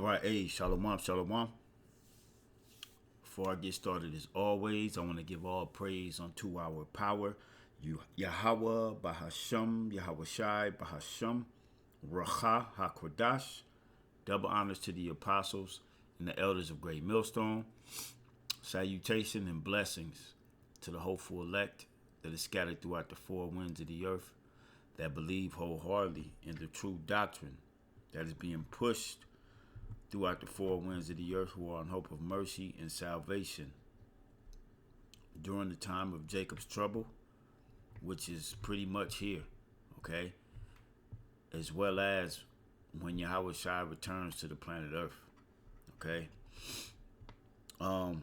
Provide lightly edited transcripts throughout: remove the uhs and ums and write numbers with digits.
right, hey, shalom, shalom. Before I get started, as always, I want to give all praise unto our power, you Yahweh, Bahasham, Yahweh Shai, Bahasham, Racha, HaKodash. Double honors to the apostles and the elders of Great Millstone. Salutation and blessings to the hopeful elect that is scattered throughout the four winds of the earth, that believe wholeheartedly in the true doctrine that is being pushed throughout the four winds of the earth, who are in hope of mercy and salvation during the time of Jacob's trouble, which is pretty much here, okay? As well as when Yahweh Shai returns to the planet Earth, okay? Now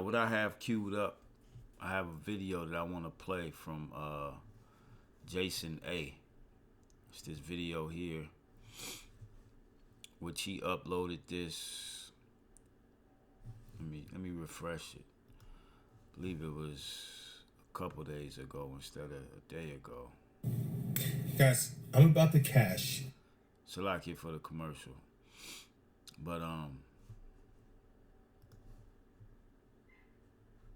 what I have queued up, I have a video that I want to play from Jason A. It's this video here, which he uploaded this. Let me refresh it. I believe it was a couple days ago instead of a day ago. Guys, I'm about to cash. So like it for the commercial. But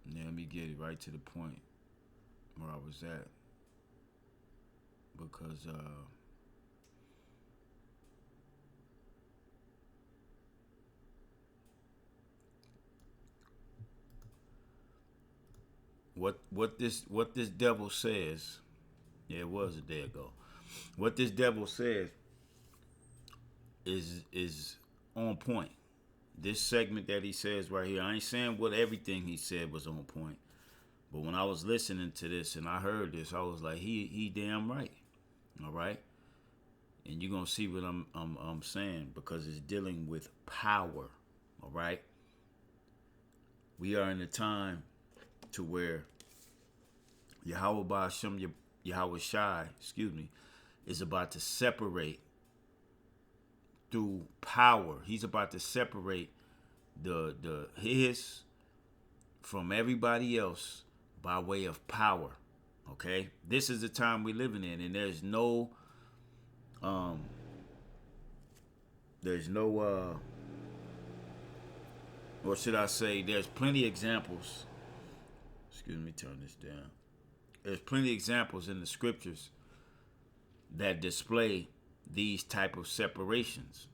yeah, let me get it right to the point where I was at. Because what this devil says, yeah, it was a day ago. What this devil says is on point. This segment that he says right here, I ain't saying what everything he said was on point, but when I was listening to this and I heard this, I was like, he damn right. All right, and you're gonna see what I'm saying, because it's dealing with power. All right, we are in a time to where Yahweh Ba'ashem, Yahweh Shai, is about to separate through power. He's about to separate the his from everybody else by way of power. Okay? This is the time we're living in, and there's no or should I say, there's plenty examples. Excuse me, turn this down. There's plenty examples in the scriptures that display these type of separations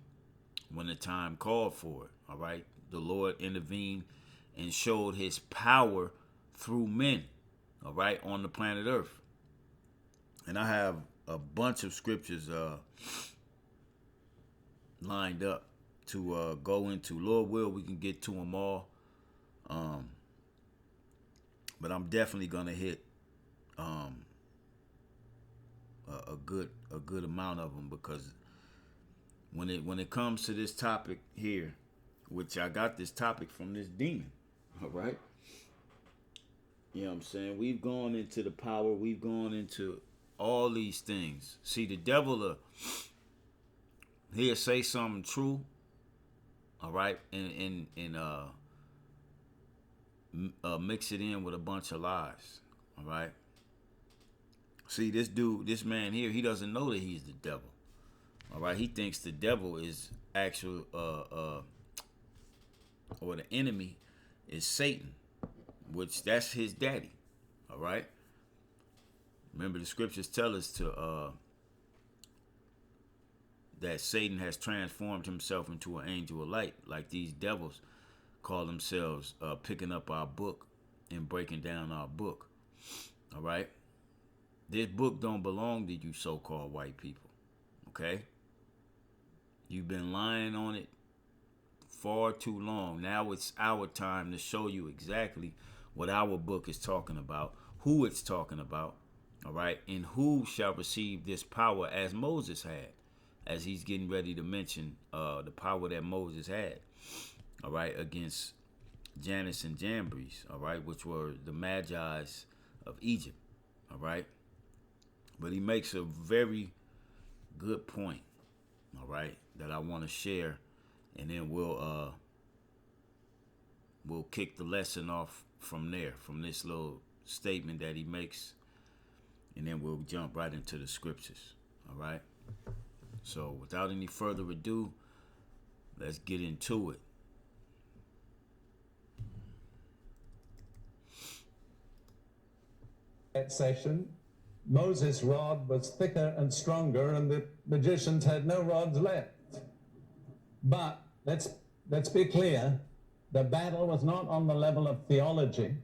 when the time called for it. All right, the Lord intervened and showed his power through men, all right, on the planet Earth. And I have a bunch of scriptures lined up to go into. Lord will, we can get to them all, but I'm definitely gonna hit a good amount of them, because when it comes to this topic here, which I got this topic from this demon, all right? You know what I'm saying? We've gone into the power, we've gone into all these things. See, the devil, he'll say something true, all right, and mix it in with a bunch of lies, all right? See, this man here, he doesn't know that he's the devil. All right, he thinks the devil is actual, or the enemy is Satan, which that's his daddy. All right. Remember, the scriptures tell us that Satan has transformed himself into an angel of light, like these devils call themselves, picking up our book and breaking down our book. All right. This book don't belong to you so-called white people, okay? You've been lying on it far too long. Now it's our time to show you exactly what our book is talking about, who it's talking about, all right? And who shall receive this power as Moses had, as he's getting ready to mention the power that Moses had, all right, against Jannes and Jambres, all right, which were the Magi's of Egypt, all right? But he makes a very good point, all right, that I want to share, and then we'll kick the lesson off from there, from this little statement that he makes, and then we'll jump right into the scriptures, all right? So without any further ado, let's get into it. That session, Moses' rod was thicker and stronger, and the magicians had no rods left. But let's be clear, the battle was not on the level of theology, it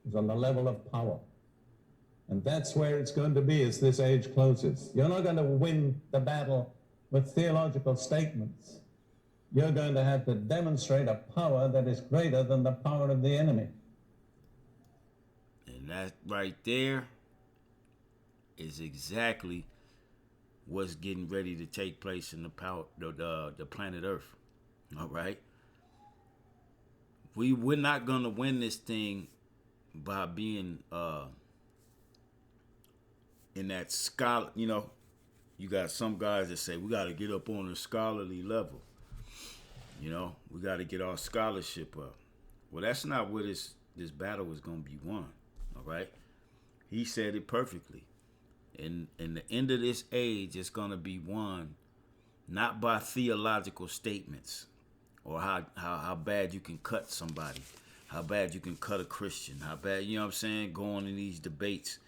was on the level of power. And that's where it's going to be as this age closes. You're not going to win the battle with theological statements. You're going to have to demonstrate a power that is greater than the power of the enemy. And that right there is exactly what's getting ready to take place in the planet Earth. All right? We're not going to win this thing by being in that scholar, you got some guys that say we got to get up on a scholarly level. We got to get our scholarship up. Well, that's not where this battle is going to be won. All right? He said it perfectly. In the end of this age, it's going to be won not by theological statements or how bad you can cut somebody, how bad you can cut a Christian, how bad, going in these debates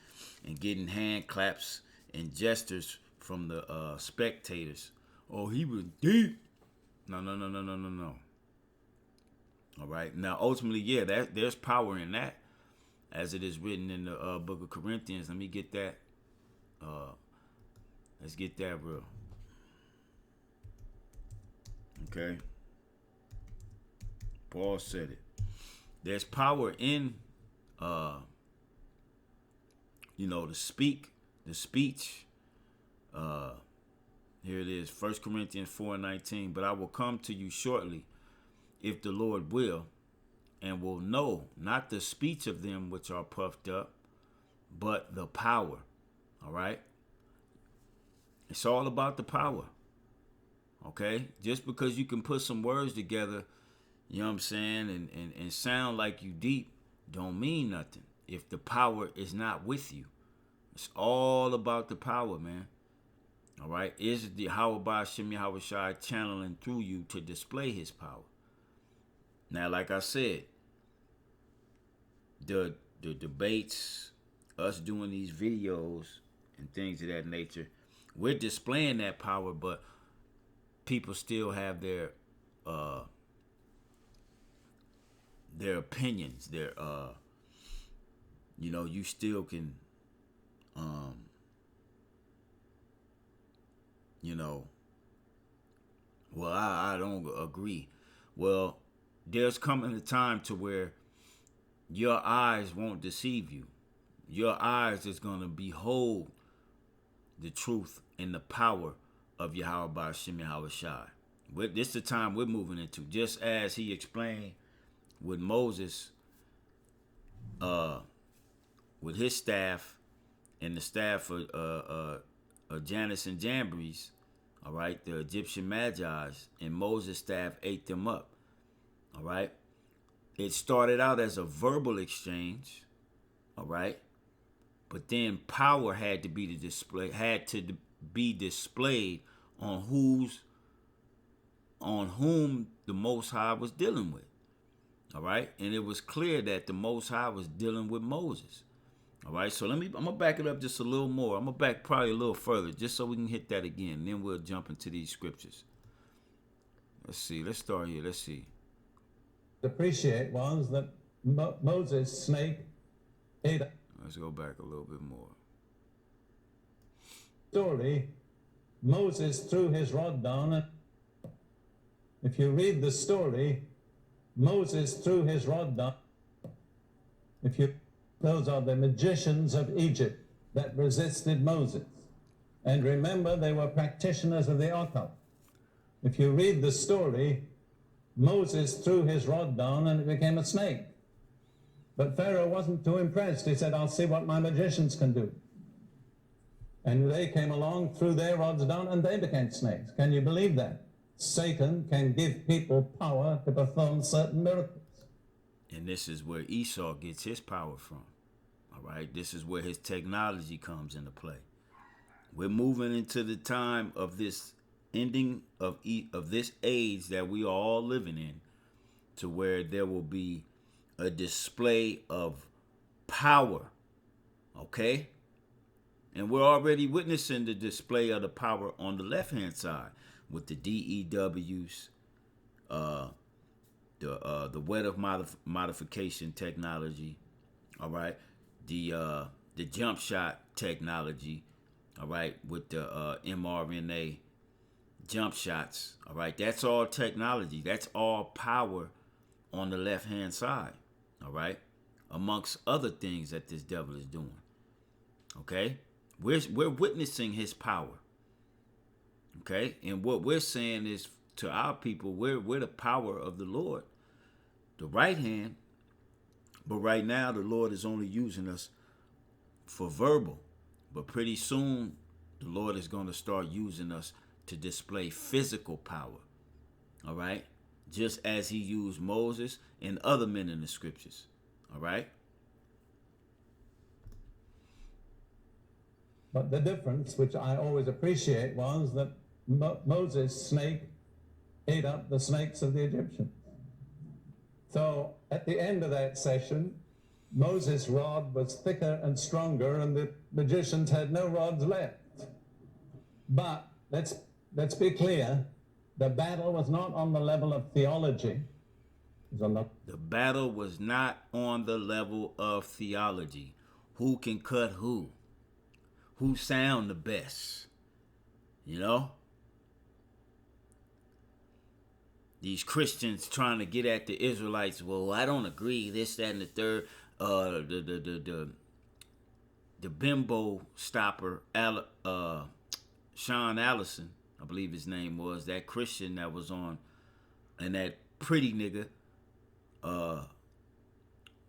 and getting hand claps and gestures from the spectators. Oh, he was deep. No. All right. Now, ultimately, yeah, there's power in that, as it is written in the book of Corinthians. Let me get that. Let's get that real. Okay. Paul said it. There's power in, the speech. Here it is, 1 Corinthians 4:19. But I will come to you shortly, if the Lord will, and will know not the speech of them which are puffed up, but the power. All right? It's all about the power. Okay? Just because you can put some words together, and sound like you deep, don't mean nothing if the power is not with you. It's all about the power, man. All right? Is the Yahweh Shem Yahweh Shai channeling through you to display his power? Now, like I said, the debates, us doing these videos and things of that nature, we're displaying that power, but people still have their opinions, you still can, well, I don't agree. Well, there's coming a time to where your eyes won't deceive you. Your eyes is going to behold the truth and the power of Yahweh Shem Yahweh Shai. This is the time we're moving into. Just as he explained with Moses, with his staff and the staff of Jannes and Jambres, all right, the Egyptian Magi's, and Moses' staff ate them up. All right. It started out as a verbal exchange, all right, but then power had to be displayed on whom the Most High was dealing with. All right, and it was clear that the Most High was dealing with Moses. All right, so I'm gonna back it up just a little more. I'm gonna back probably a little further, just so we can hit that again. Then we'll jump into these scriptures. Let's see. Let's start here. Let's see. Appreciate was that Moses' snake ate. Let's go back a little bit more. Story, Moses threw his rod down, and if you read the story, Moses threw his rod down. Those are the magicians of Egypt that resisted Moses. And remember, they were practitioners of the occult. If you read the story, Moses threw his rod down and it became a snake. But Pharaoh wasn't too impressed. He said, I'll see what my magicians can do. And they came along, threw their rods down, and they became snakes. Can you believe that? Satan can give people power to perform certain miracles. And this is where Esau gets his power from. All right? This is where his technology comes into play. We're moving into the time of this ending of this age that we are all living in, to where there will be a display of power. Okay? And we're already witnessing the display of the power on the left-hand side with the DEWs, the weather modification technology, all right, the jump shot technology, all right, with the mRNA jump shots, all right. That's all technology. That's all power on the left-hand side, all right, amongst other things that this devil is doing. Okay, we're witnessing his power. Okay, and what we're saying is to our people, we're the power of the Lord, the right hand. But right now, the Lord is only using us for verbal. But pretty soon, the Lord is going to start using us to display physical power. All right, just as he used Moses and other men in the scriptures. All right. But the difference, which I always appreciate, was that Moses' snake ate up the snakes of the Egyptians. So at the end of that session, Moses' rod was thicker and stronger, and the magicians had no rods left. But let's be clear, the battle was not on the level of theology. The battle was not on the level of theology. Who can cut who? Who sound the best? You know? These Christians trying to get at the Israelites. Well, I don't agree. This, that, and the third. The bimbo stopper, Sean Allison, I believe his name was, that Christian that was on, and that pretty nigga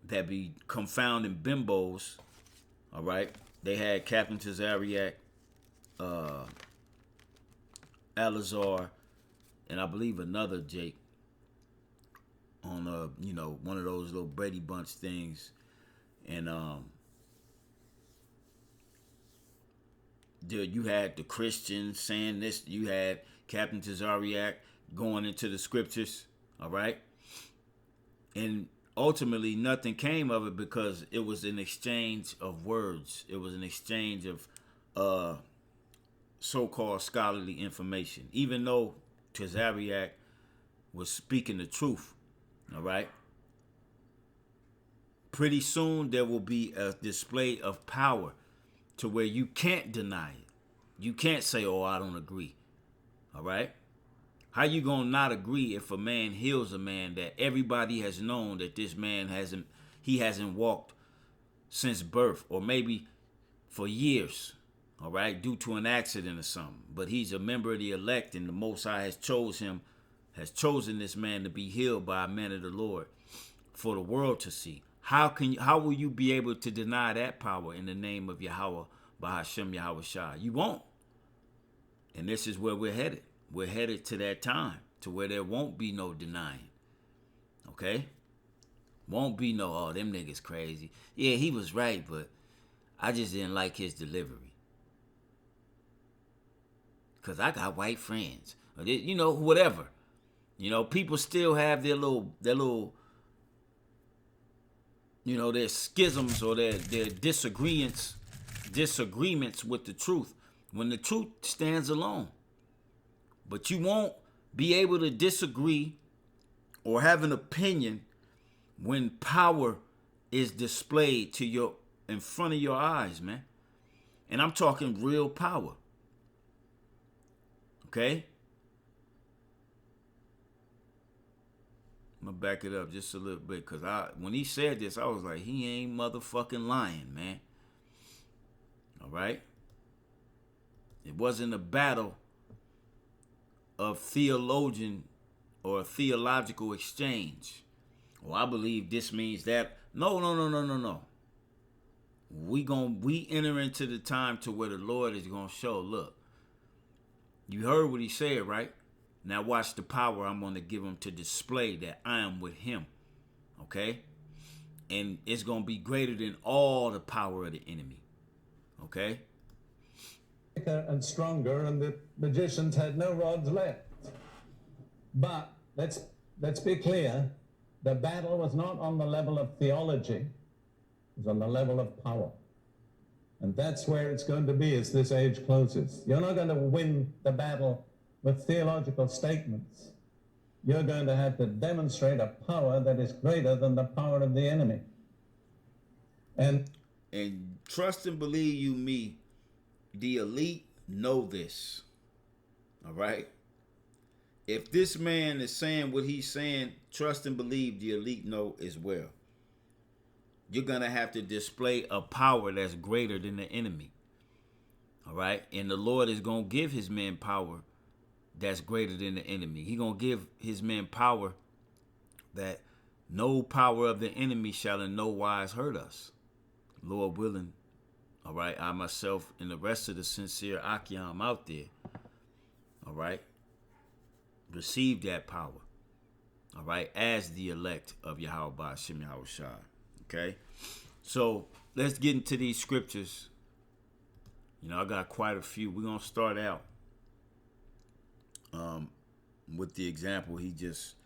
that be confounding bimbos. All right, they had Captain Tazariak, Alazar, and I believe another Jake on one of those little Brady Bunch things, and you had the Christians saying this, you had Captain Tazariak going into the scriptures, all right, and ultimately nothing came of it because it was an exchange of words. It was an exchange of so-called scholarly information, even though Tazariak was speaking the truth. All right. Pretty soon there will be a display of power to where you can't deny it. You can't say, "Oh, I don't agree." All right. How you gonna not agree if a man heals a man that everybody has known that this man hasn't walked since birth, or maybe for years, all right, due to an accident or something, but he's a member of the elect, and the Most High has chosen this man to be healed by a man of the Lord for the world to see. How will you be able to deny that power in the name of Yahweh, Bahashem Yahweh Shah? You won't. And this is where we're headed. We're headed to that time to where there won't be no denying. Okay? Won't be no, "Oh, them niggas crazy. Yeah, he was right, but I just didn't like his delivery. Because I got white friends." Or whatever. People still have their little their schisms or their disagreements with the truth when the truth stands alone. But you won't be able to disagree or have an opinion when power is displayed in front of your eyes, man. And I'm talking real power. Okay? I'm gonna back it up just a little bit, because when he said this, I was like, he ain't motherfucking lying, man. All right? It wasn't a battle of theologian or a theological exchange. Well, I believe this means that. No. We enter into the time to where the Lord is gonna show, look, you heard what he said, right? Now watch the power I'm going to give him to display that I am with him. Okay? And it's going to be greater than all the power of the enemy. Okay? thicker and stronger, and the magicians had no rods left. But let's be clear, the battle was not on the level of theology, it was on the level of power. And that's where it's going to be as this age closes. You're not going to win the battle with theological statements. You're going to have to demonstrate a power that is greater than the power of the enemy. And trust and believe you me, the elite know this. All right? If this man is saying what he's saying, trust and believe the elite know as well. You're going to have to display a power that's greater than the enemy. All right? And the Lord is going to give his men power that's greater than the enemy. He's going to give his men power that no power of the enemy shall in no wise hurt us. Lord willing. All right? I myself and the rest of the sincere Akim out there. All right? Receive that power. All right? As the elect of Yahweh Ba'ashem Yahweh Shai. Okay, so let's get into these scriptures. You know, I got quite a few. We're going to start out with the example he just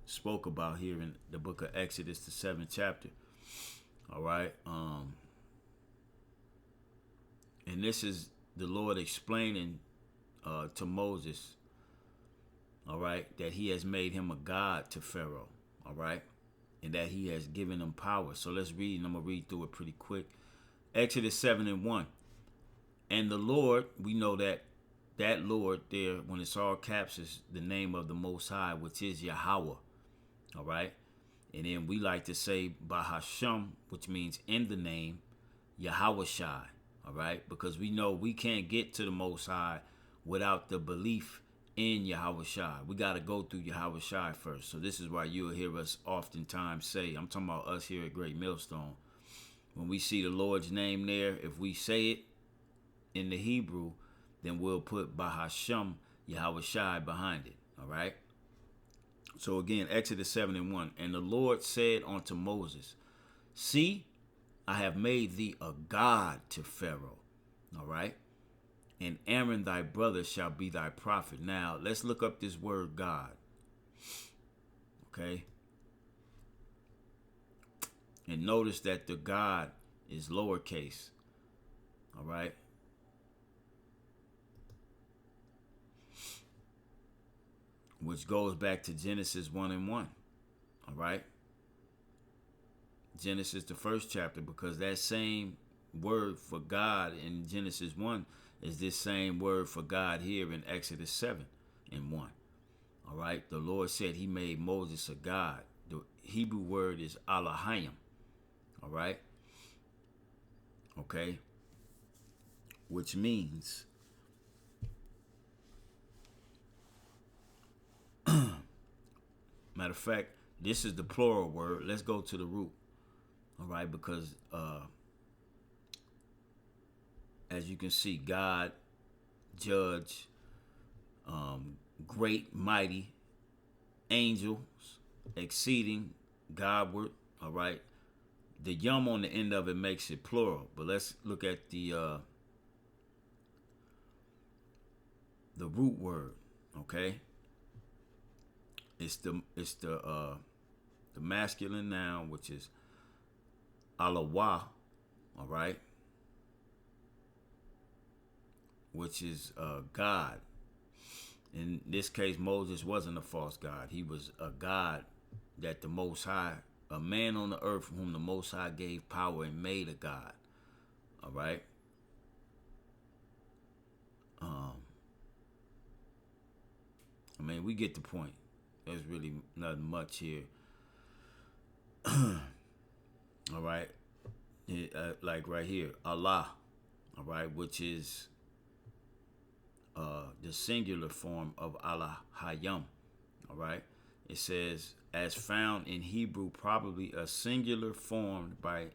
spoke about here in the book of Exodus, the 7th chapter. All right. And this is the Lord explaining to Moses, all right, that he has made him a god to Pharaoh, all right, and that he has given him power. So let's read, and I'm going to read through it pretty quick. Exodus 7:1. And the Lord, we know that Lord there, when it's all caps, is the name of the Most High, which is Yahweh, all right? And then we like to say Bahasham, which means in the name, Yahweh Shai, all right? Because we know we can't get to the Most High without the belief in Yahweh Shai. We got to go through Yahweh Shai first. So this is why you'll hear us oftentimes say, I'm talking about us here at Great Millstone, when we see the Lord's name there, if we say it in the Hebrew, then we'll put Bahasham Yahweh Shai behind it. All right. So again, Exodus 7:1. And the Lord said unto Moses, see, I have made thee a god to Pharaoh. All right. And Aaron thy brother shall be thy prophet. Now, let's look up this word God. Okay? And notice that the God is lowercase. All right? Which goes back to Genesis 1:1. All right? Genesis, the 1st chapter, because that same word for God in Genesis 1 is this same word for God here in Exodus 7:1. All right. The Lord said he made Moses a god. The Hebrew word is Elohim. All right. Okay. Which means matter of fact, this is the plural word. Let's go to the root. All right. Because as you can see, God, judge, great, mighty, angels, exceeding, Godward. All right. The yum on the end of it makes it plural. But let's look at the root word. Okay. It's the masculine noun, which is Alawa. All right. Which is God. In this case, Moses wasn't a false god. He was a god that the Most High, a man on the earth whom the Most High gave power and made a god. All right. I mean, we get the point. There's really nothing much here. All right. Like right here, Allah. All right, which is the singular form of Allah Hayam. All right. It says, as found in Hebrew, probably a singular formed by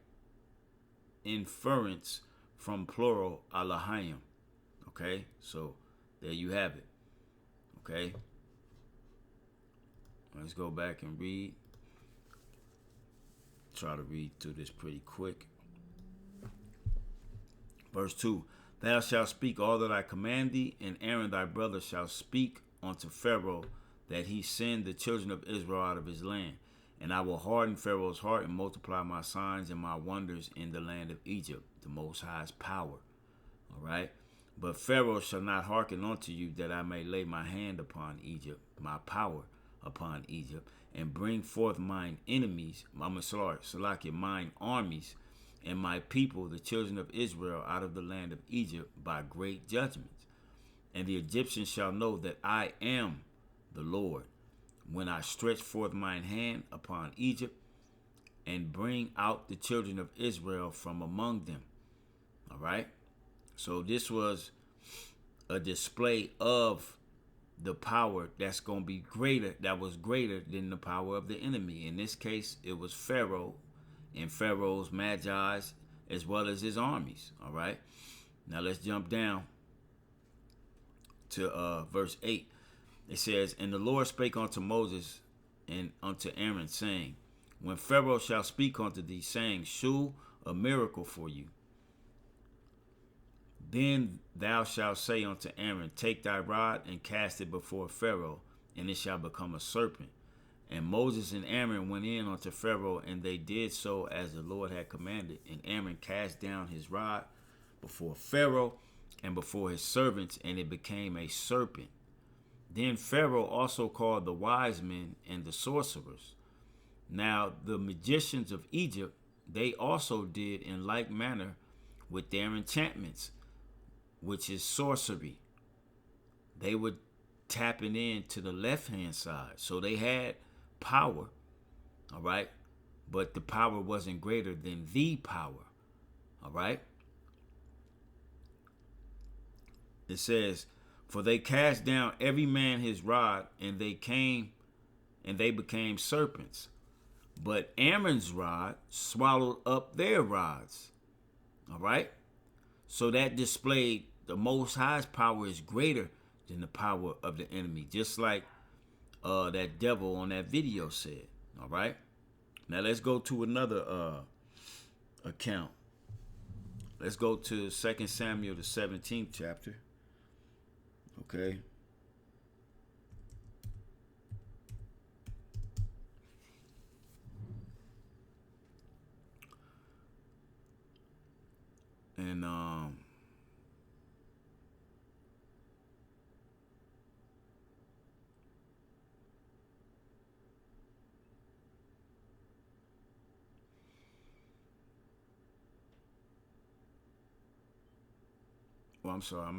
inference from plural Allahayim. Okay. So there you have it. Okay. Let's go back and read. Try to read through this pretty quick. Verse 2, thou shalt speak all that I command thee, and Aaron thy brother shall speak unto Pharaoh, that he send the children of Israel out of his land. And I will harden Pharaoh's heart and multiply my signs and my wonders in the land of Egypt, the Most High's power. All right. But Pharaoh shall not hearken unto you, that I may lay my hand upon Egypt, my power upon Egypt, and bring forth mine enemies, mine armies, and my people, the children of Israel, out of the land of Egypt by great judgments. And the Egyptians shall know that I am the Lord, when I stretch forth mine hand upon Egypt, and bring out the children of Israel from among them. All right. So this was a display of the power that's going to be greater, that was greater than the power of the enemy. In this case, it was Pharaoh and Pharaoh's magi's as well as his armies. All right. Now let's jump down to verse 8. It says, and the Lord spake unto Moses and unto Aaron, saying, when Pharaoh shall speak unto thee, saying, shew a miracle for you, then thou shalt say unto Aaron, take thy rod and cast it before Pharaoh, and it shall become a serpent. And Moses and Aaron went in unto Pharaoh, and they did so as the Lord had commanded. And Aaron cast down his rod before Pharaoh and before his servants, and it became a serpent. Then Pharaoh also called the wise men and the sorcerers. Now the magicians of Egypt, they also did in like manner with their enchantments, which is sorcery. They were tapping in to the left-hand side. So they had power, all right? But the power wasn't greater than the power, all right? It says, for they cast down every man his rod, and they became serpents. But Aaron's rod swallowed up their rods, all right? So that displayed the Most High's power is greater than the power of the enemy, just like that devil on that video said. All right. Now let's go to another account. Let's go to 2 Samuel, the 17th chapter. Okay. And well, I'm sorry. I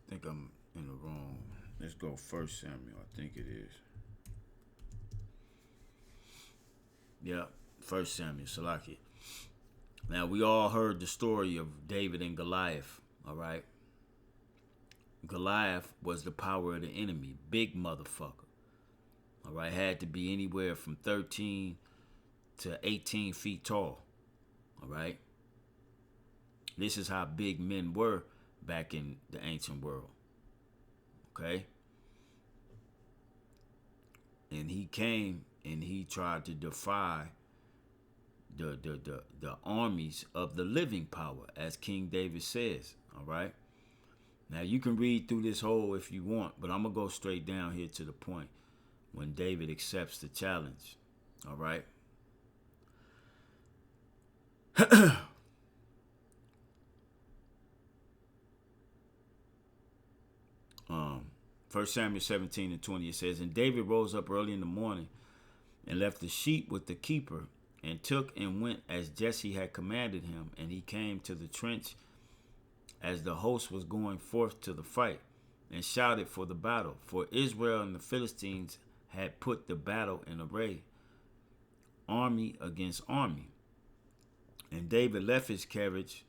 think I'm in the wrong. Let's go 1 Samuel. I think it is. Yeah, 1 Samuel, Salaki. Now, we all heard the story of David and Goliath, all right? Goliath was the power of the enemy, big motherfucker, all right? Had to be anywhere from 13 to 18 feet tall, all right? This is how big men were back in the ancient world, okay? And he came and he tried to defy the armies of the living power, as King David says, all right? Now, you can read through this whole if you want, but I'm going to go straight down here to the point when David accepts the challenge, all right? 1 Samuel 17 and 20, it says, and David rose up early in the morning and left the sheep with the keeper, and took and went as Jesse had commanded him. And he came to the trench as the host was going forth to the fight, and shouted for the battle. For Israel and the Philistines had put the battle in array, army against army. And David left his carriage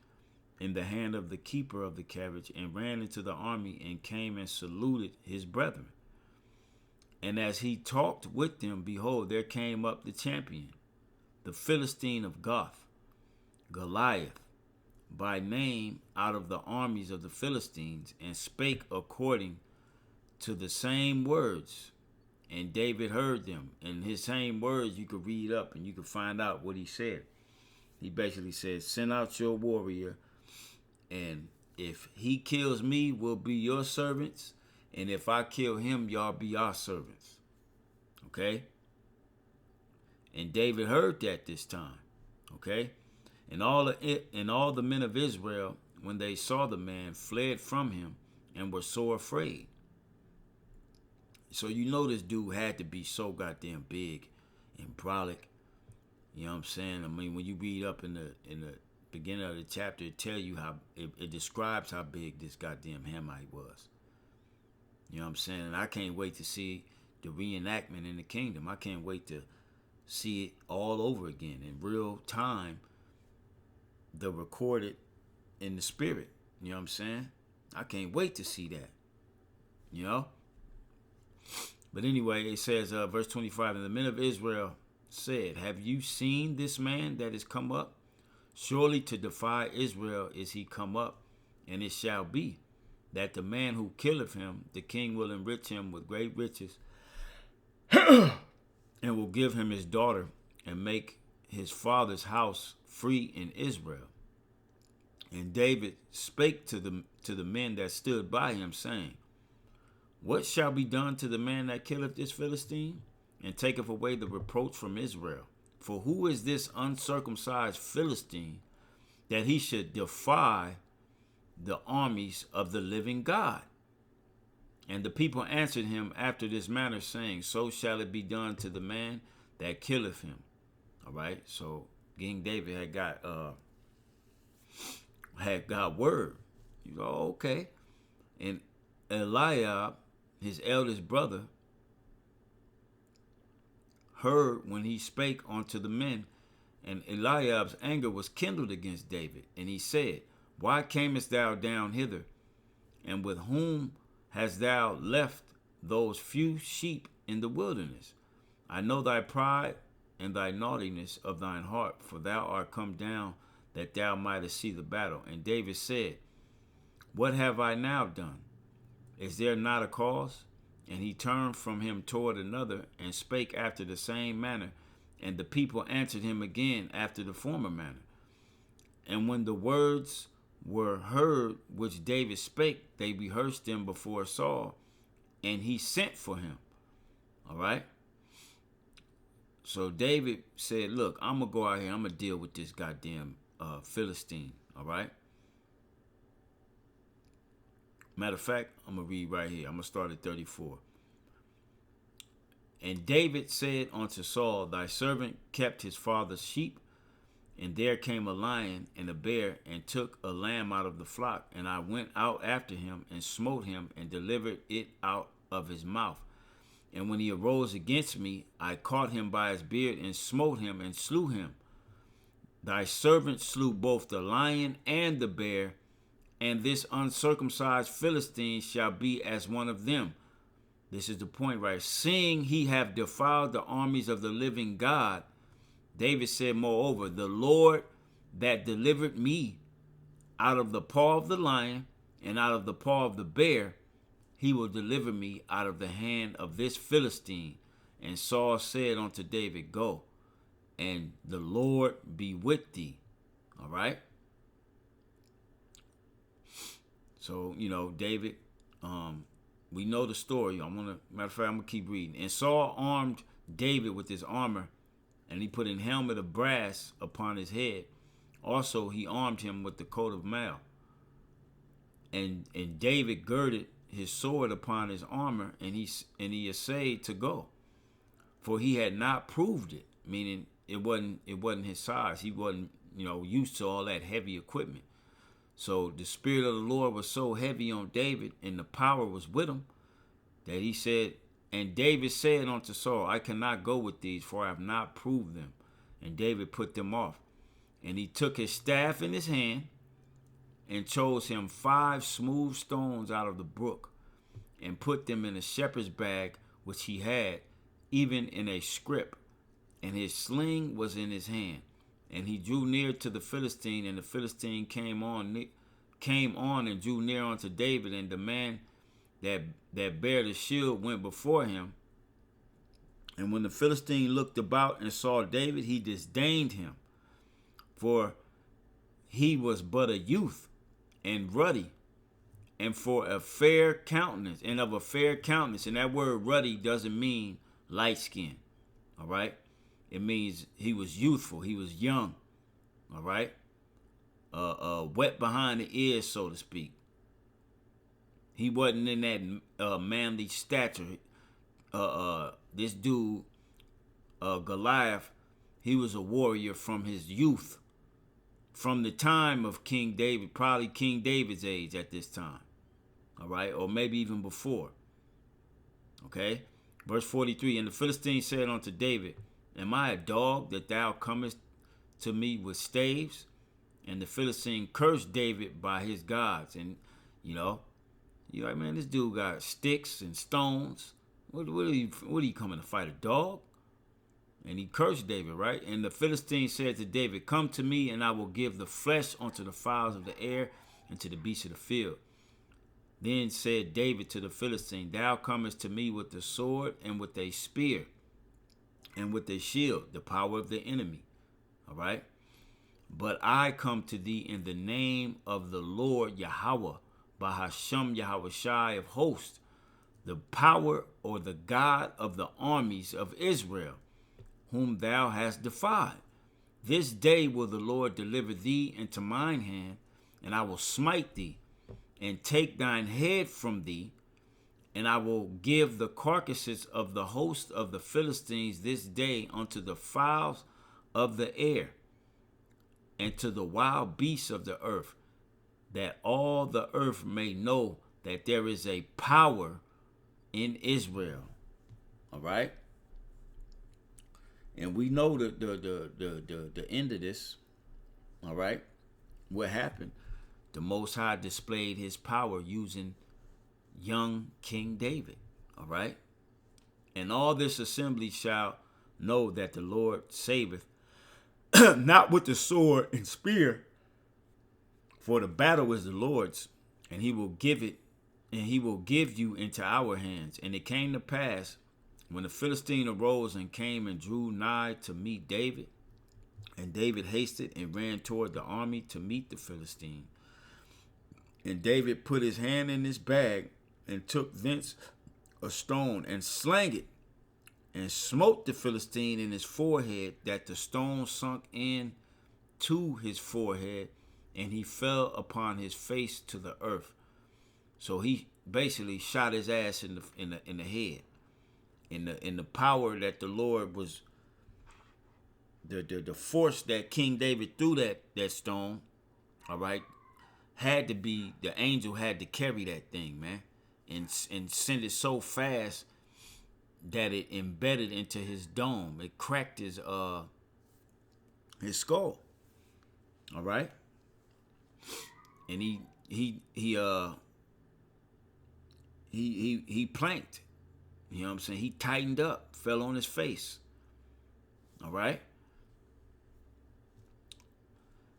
in the hand of the keeper of the carriage, and ran into the army, and came and saluted his brethren. And as he talked with them, behold, there came up the champion, the Philistine of Gath, Goliath, by name, out of the armies of the Philistines, and spake according to the same words. And David heard them. And his same words you could read up and you could find out what he said. He basically said, send out your warrior And if he kills me, we'll be your servants. And if I kill him, y'all be our servants. Okay? And David heard that this time. Okay? And all the men of Israel, when they saw the man, fled from him and were so afraid. So you know this dude had to be so goddamn big and brolic. You know what I'm saying? I mean, when you read up in the beginning of the chapter, it tell you how it describes how big this goddamn Hamite was. You know what I'm saying? And I can't wait to see the reenactment in the kingdom. I can't wait to see it all over again in real time, the recorded in the spirit. You know what I'm saying? I can't wait to see that. You know? But anyway, it says, verse 25, and the men of Israel said, have you seen this man that is come up? Surely to defy Israel is he come up, and it shall be that the man who killeth him, the king will enrich him with great riches, and will give him his daughter, and make his father's house free in Israel. And David spake to the men that stood by him, saying, what shall be done to the man that killeth this Philistine, and taketh away the reproach from Israel? For who is this uncircumcised Philistine, that he should defy the armies of the living God? And the people answered him after this manner, saying, so shall it be done to the man that killeth him. All right, so King David had got word. You go, okay. And Eliab, his eldest brother, heard when he spake unto the men, and Eliab's anger was kindled against David. And he said, why camest thou down hither? And with whom hast thou left those few sheep in the wilderness? I know thy pride and thy naughtiness of thine heart, for thou art come down that thou mightest see the battle. And David said, what have I now done? Is there not a cause? And he turned from him toward another, and spake after the same manner. And the people answered him again after the former manner. And when the words were heard which David spake, they rehearsed them before Saul, and he sent for him. All right? So David said, look, I'm going to go out here. I'm going to deal with this goddamn Philistine. All right? Matter of fact, I'm going to read right here. I'm going to start at 34. And David said unto Saul, thy servant kept his father's sheep, and there came a lion and a bear, and took a lamb out of the flock. And I went out after him, and smote him, and delivered it out of his mouth. And when he arose against me, I caught him by his beard, and smote him, and slew him. Thy servant slew both the lion and the bear, and this uncircumcised Philistine shall be as one of them. This is the point, right? Seeing he have defiled the armies of the living God, David said, moreover, the Lord that delivered me out of the paw of the lion and out of the paw of the bear, he will deliver me out of the hand of this Philistine. And Saul said unto David, go, and the Lord be with thee. All right? So, you know, David, we know the story. Matter of fact, I'm going to keep reading. And Saul armed David with his armor, and he put an helmet of brass upon his head. Also, he armed him with the coat of mail. And David girded his sword upon his armor, and he essayed to go, for he had not proved it. Meaning, it wasn't his size. He wasn't, used to all that heavy equipment. So the Spirit of the Lord was so heavy on David, and the power was with him, that he said, and David said unto Saul, I cannot go with these, for I have not proved them. And David put them off. And he took his staff in his hand, and chose him 5 smooth stones out of the brook, and put them in a shepherd's bag which he had, even in a scrip. And his sling was in his hand. And he drew near to the Philistine, and the Philistine came on and drew near unto David, and the man that bare the shield went before him. And when the Philistine looked about and saw David, he disdained him, for he was but a youth, and ruddy, and for a fair countenance, and of a fair countenance. And that word ruddy doesn't mean light skin. All right. It means he was youthful. He was young. All right. Wet behind the ears, so to speak. He wasn't in that manly stature. This dude, Goliath, he was a warrior from his youth, from the time of King David, probably King David's age at this time. All right, or maybe even before. Okay, verse 43, and the Philistine said unto David, am I a dog that thou comest to me with staves? And the Philistine cursed David by his gods. And, you're like, man, this dude got sticks and stones. What are you coming to fight, a dog? And he cursed David, right? And the Philistine said to David, come to me, and I will give the flesh unto the fowls of the air and to the beasts of the field. Then said David to the Philistine, thou comest to me with the sword and with a spear and with a shield, the power of the enemy. All right? But I come to thee in the name of the Lord Yahweh, Bahashem Yahushai of hosts, the power or the God of the armies of Israel, whom thou hast defied. This day will the Lord deliver thee into mine hand, and I will smite thee, and take thine head from thee, and I will give the carcasses of the host of the Philistines this day unto the fowls of the air, and to the wild beasts of the earth, that all the earth may know that there is a power in Israel. All right? And we know the end of this. All right? What happened? The Most High displayed his power using young King David. All right? And all this assembly shall know that the Lord saveth, not with the sword and spear, for the battle is the Lord's, and he will give you into our hands. And it came to pass, when the Philistine arose and came and drew nigh to meet David, and David hasted and ran toward the army to meet the Philistine. And David put his hand in his bag, and took thence a stone, and slang it, and smote the Philistine in his forehead, that the stone sunk in to his forehead, and he fell upon his face to the earth. So he basically shot his ass in the head. In the power that the Lord was, the force that King David threw that stone, all right, had to be, the angel had to carry that thing, man, and send it so fast that it embedded into his dome. It cracked his skull. All right? And he planked. You know what I'm saying? He tightened up, fell on his face. All right?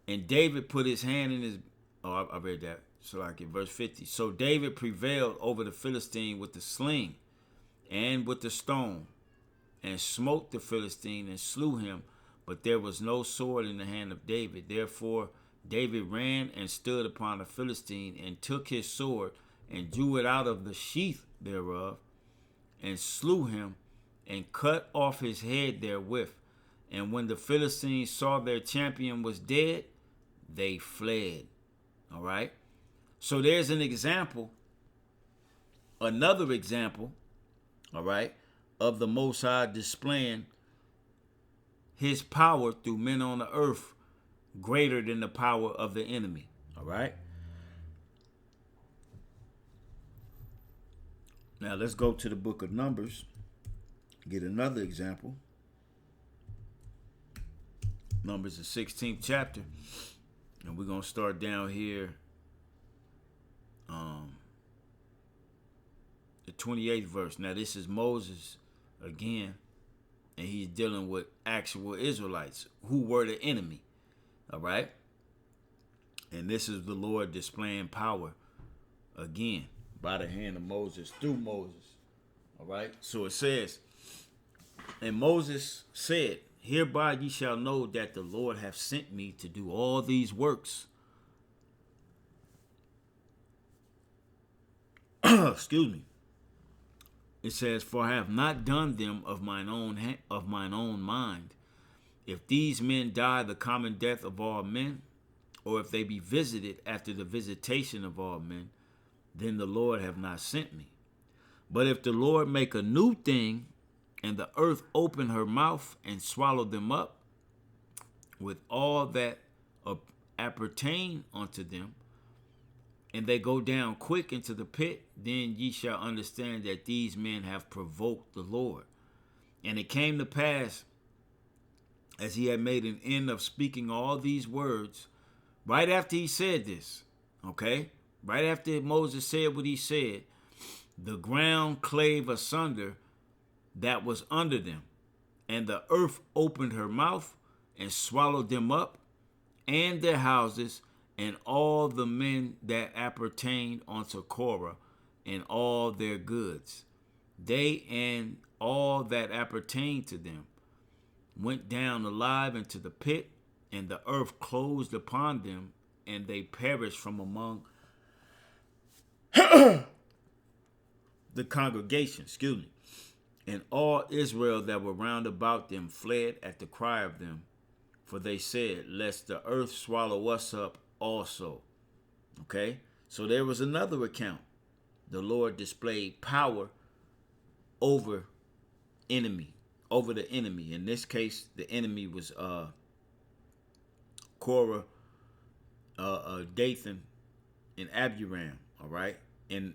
And David put his hand in his, I read that. So like in verse 50. So David prevailed over the Philistine with the sling and with the stone, and smote the Philistine and slew him, but there was no sword in the hand of David. Therefore David ran and stood upon the Philistine, and took his sword, and drew it out of the sheath thereof, and slew him, and cut off his head therewith. And when the Philistines saw their champion was dead, they fled. All right? So there's an example, another example, all right, of the Most High displaying his power through men on the earth greater than the power of the enemy. All right? Now let's go to the book of Numbers, get another example. Numbers, the 16th chapter. And we're going to start down here, the 28th verse. Now this is Moses again, and he's dealing with actual Israelites who were the enemy. All right? And this is the Lord displaying power again by the hand of Moses, through Moses. All right? So it says, and Moses said, hereby ye shall know that the Lord hath sent me to do all these works. excuse me. It says, "For I have not done them of mine own mind. If these men die the common death of all men, or if they be visited after the visitation of all men, then the Lord have not sent me. But if the Lord make a new thing, and the earth open her mouth and swallow them up, with all that appertain unto them, and they go down quick into the pit, then ye shall understand that these men have provoked the Lord. And it came to pass, as he had made an end of speaking all these words," right after he said this, okay? Right after Moses said what he said, "the ground clave asunder that was under them, and the earth opened her mouth and swallowed them up, and their houses, and all the men that appertained unto Korah, and all their goods. They and all that appertained to them went down alive into the pit, and the earth closed upon them, and they perished from among the congregation." Excuse me. "And all Israel that were round about them fled at the cry of them, for they said, lest the earth swallow us up also." Okay, so there was another account. The Lord displayed power over the enemy. In this case, the enemy was Korah, Dathan, and Abiram. All right, and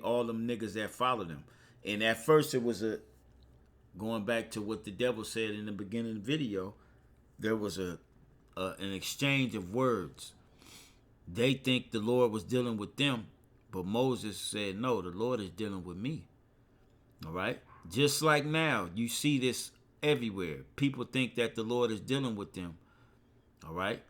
all them niggas that followed him. And at first, it was going back to what the devil said in the beginning of the video. There was an exchange of words. They think the Lord was dealing with them, but Moses said, "No, the Lord is dealing with me." All right, just like now, you see this everywhere. People think that the Lord is dealing with them. All right,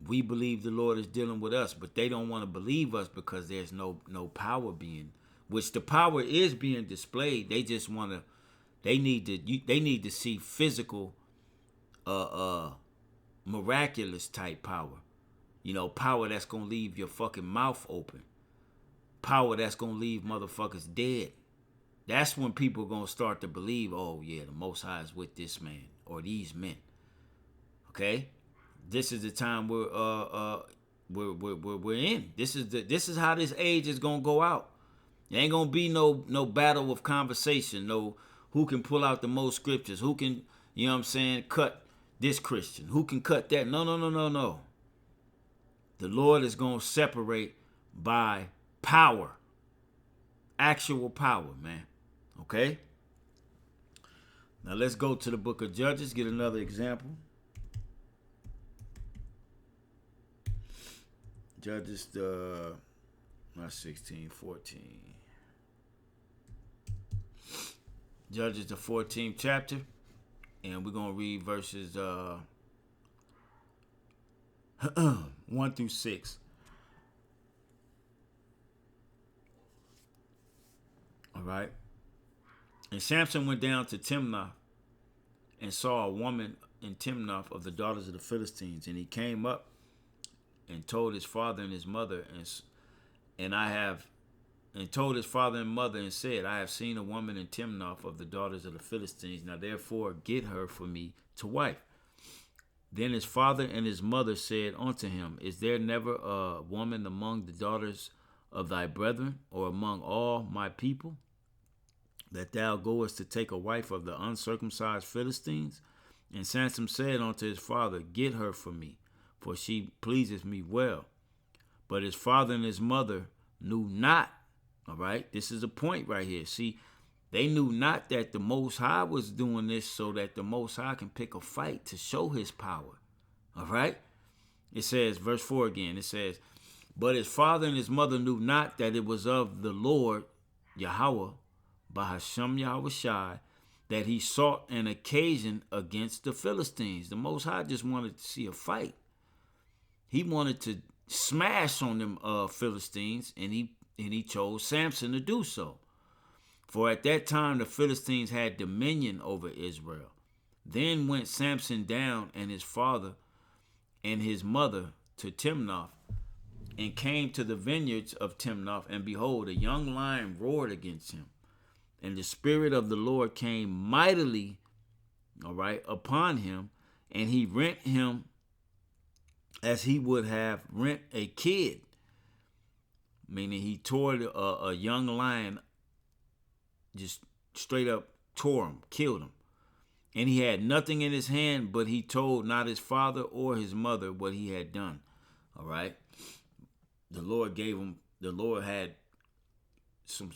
we believe the Lord is dealing with us, but they don't want to believe us because there's no power being, which the power is being displayed. They just want to. They need to see physical, miraculous type power. You know, power that's gonna leave your fucking mouth open. Power that's gonna leave motherfuckers dead. That's when people gonna start to believe, oh yeah, the Most High is with this man or these men. Okay, this is the time we're in. This is how this age is gonna go out. There ain't gonna be no battle of conversation. No, who can pull out the most scriptures? Who can, you know what I'm saying, cut this Christian? Who can cut that? No. The Lord is going to separate by power. Actual power, man. Okay? Now let's go to the book of Judges, get another example. Judges, not 16, 14. Judges, the 14th chapter. And we're going to read verses 1 through 6. All right. "And Samson went down to Timnath and saw a woman in Timnath of the daughters of the Philistines. And he came up and told his father and his mother, told his father and mother and said, I have seen a woman in Timnath of the daughters of the Philistines. Now therefore get her for me to wife. Then his father and his mother said unto him, Is there never a woman among the daughters of thy brethren, or among all my people, that thou goest to take a wife of the uncircumcised Philistines? And Samson said unto his father, Get her for me, for she pleaseth me well. But his father and his mother knew not." All right, this is a point right here. See, they knew not that the Most High was doing this so that the Most High can pick a fight to show his power. All right, it says, verse 4 again, it says, "But his father and his mother knew not that it was of the Lord Yahweh, Bahashem Yahushai, that he sought an occasion against the Philistines." The Most High just wanted to see a fight. He wanted to smash on them Philistines, and he chose Samson to do so. For at that time the Philistines had dominion over Israel. Then went Samson down and his father and his mother to Timnath, and came to the vineyards of Timnath, and behold, a young lion roared against him. And the Spirit of the Lord came mightily, all right, upon him, and he rent him as he would have rent a kid. Meaning he tore a young lion, just straight up tore him, killed him. And he had nothing in his hand, but he told not his father or his mother what he had done. All right. The Lord had some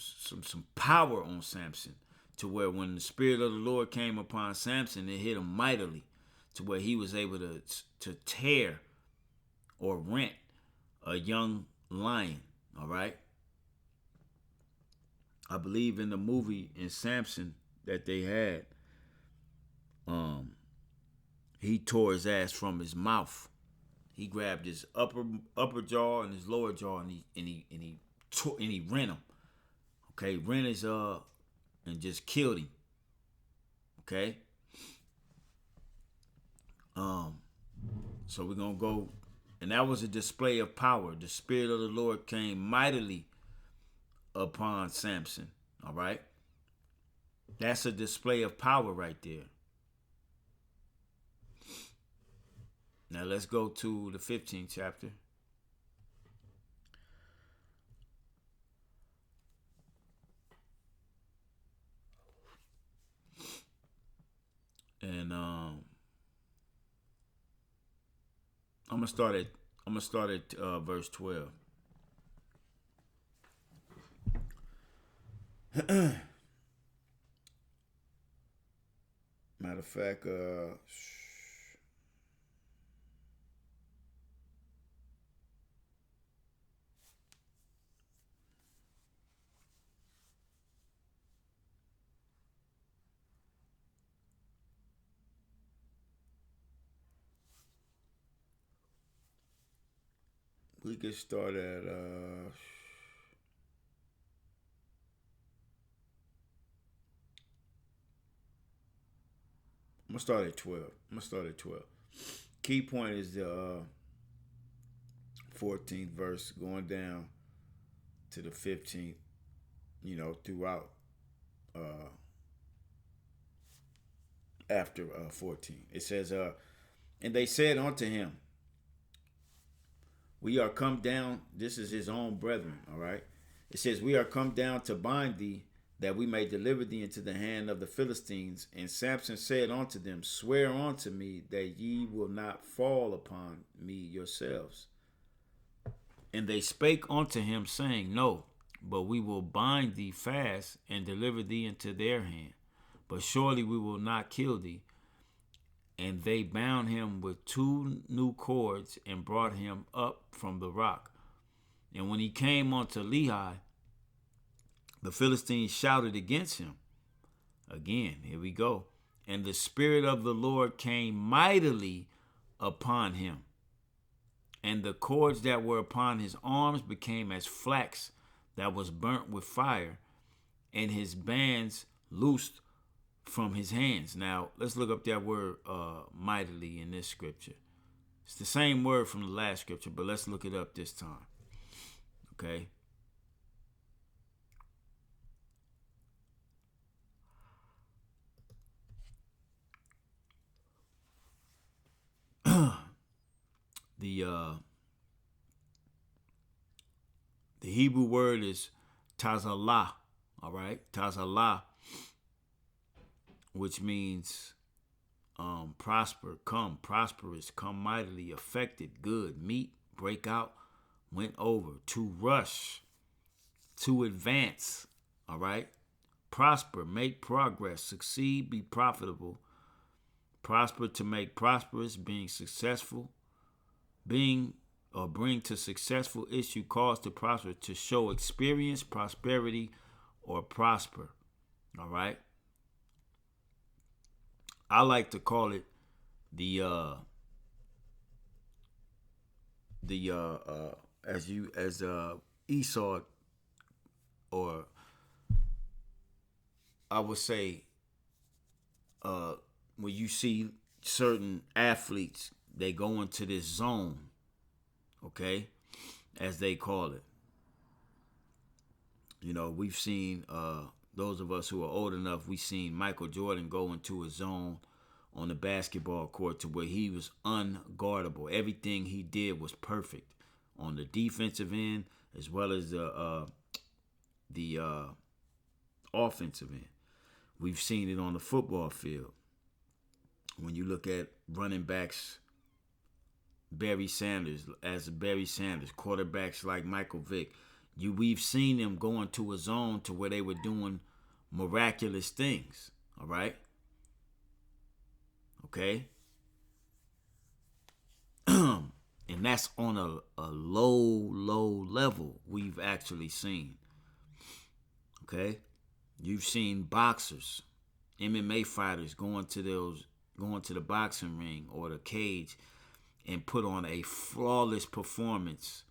power on Samson, to where when the Spirit of the Lord came upon Samson, it hit him mightily, to where he was able to tear or rent a young lion. All right. I believe in the movie in Samson that they had, he tore his ass from his mouth. He grabbed his upper jaw and his lower jaw, and he rent him. Okay, rent his and just killed him. Okay. So we're gonna go, and that was a display of power. The Spirit of the Lord came mightily upon Samson. All right. That's a display of power right there. Now let's go to the 15th chapter. And I'm gonna start at verse 12. Matter of fact, we could start at I'm gonna start at 12. Key point is the 14th verse going down to the 15th, throughout after 14. It says, and they said unto him, we are come down, this is his own brethren, all right? It says, we are come down to bind thee, that we may deliver thee into the hand of the Philistines. And Samson said unto them, swear unto me that ye will not fall upon me yourselves. And they spake unto him, saying, no, but we will bind thee fast and deliver thee into their hand. But surely we will not kill thee. And they bound him with 2 new cords and brought him up from the rock. And when he came unto Lehi, the Philistines shouted against him. Again, here we go. And the Spirit of the Lord came mightily upon him. And the cords that were upon his arms became as flax that was burnt with fire, and his bands loosed from his hands. Now, let's look up that word mightily in this scripture. It's the same word from the last scripture, but let's look it up this time. Okay. The Hebrew word is tazalah, all right? Tazalah, which means prosper, come, prosperous, come mightily, affected, good, meet, break out, went over, to rush, to advance, all right? Prosper, make progress, succeed, be profitable, prosper, to make prosperous, being successful, being or bring to successful issue, cause to prosper, to show experience, prosperity, or prosper. All right. I like to call it the as Esau, or I would say when you see certain athletes, they go into this zone. Okay, as they call it. You know, we've seen, those of us who are old enough, we've seen Michael Jordan go into a zone on the basketball court to where he was unguardable. Everything he did was perfect on the defensive end as well as the offensive end. We've seen it on the football field. When you look at running backs, Barry Sanders, quarterbacks like Michael Vick, we've seen them go into a zone to where they were doing miraculous things. All right? Okay? And that's on a low level we've actually seen. Okay? You've seen boxers, MMA fighters going to the boxing ring or the cage and put on a flawless performance.